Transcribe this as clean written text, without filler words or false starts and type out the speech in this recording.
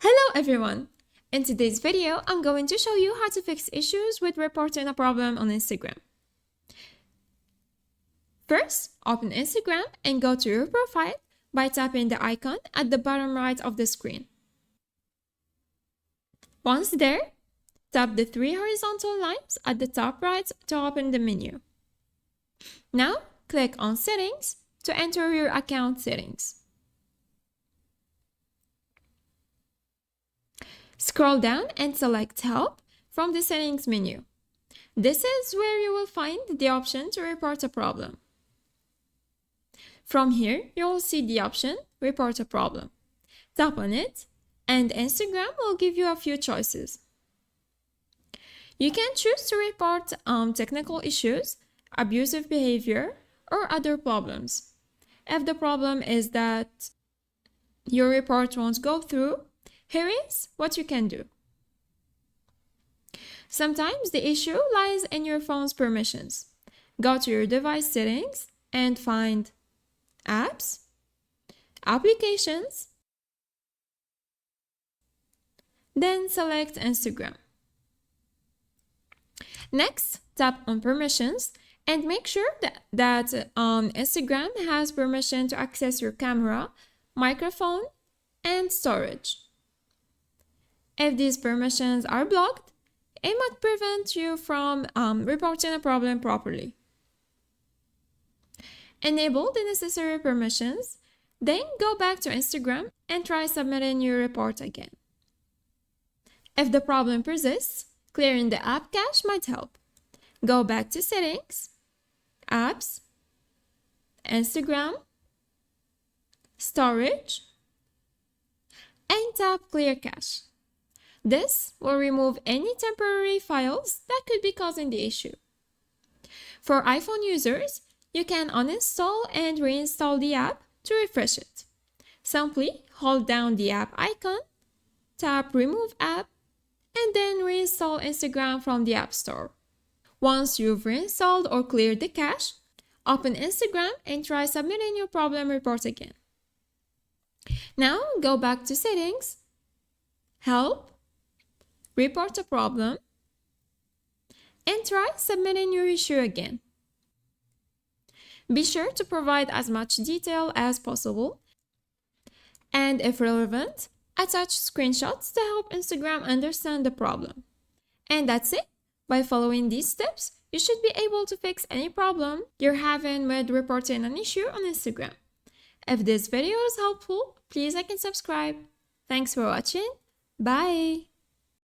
Hello everyone! In today's video, I'm going to show you how to fix issues with reporting a problem on Instagram. First, open Instagram and go to your profile by tapping the icon at the bottom right of the screen. Once there, tap the three horizontal lines at the top right to open the menu. Now, click on Settings to enter your account settings. Scroll down and select Help from the Settings menu. This is where you will find the option to report a problem. From here, you will see the option Report a Problem. Tap on it, and Instagram will give you a few choices. You can choose to report technical issues, abusive behavior, or other problems. If the problem is that your report won't go through, here is what you can do. Sometimes the issue lies in your phone's permissions. Go to your device settings and find Apps, Applications, then select Instagram. Next, tap on Permissions and make sure that Instagram has permission to access your camera, microphone, and storage. If these permissions are blocked, it might prevent you from reporting a problem properly. Enable the necessary permissions, then go back to Instagram and try submitting your report again. If the problem persists, clearing the app cache might help. Go back to Settings, Apps, Instagram, Storage, and tap Clear Cache. This will remove any temporary files that could be causing the issue. For iPhone users, you can uninstall and reinstall the app to refresh it. Simply hold down the app icon, tap Remove App, and then reinstall Instagram from the App Store. Once you've reinstalled or cleared the cache, open Instagram and try submitting your problem report again. Now go back to Settings, Help, Report a Problem, and try submitting your issue again. Be sure to provide as much detail as possible, and if relevant, attach screenshots to help Instagram understand the problem. And that's it. By following these steps, you should be able to fix any problem you're having with reporting an issue on Instagram. If this video is helpful, please like and subscribe. Thanks for watching. Bye!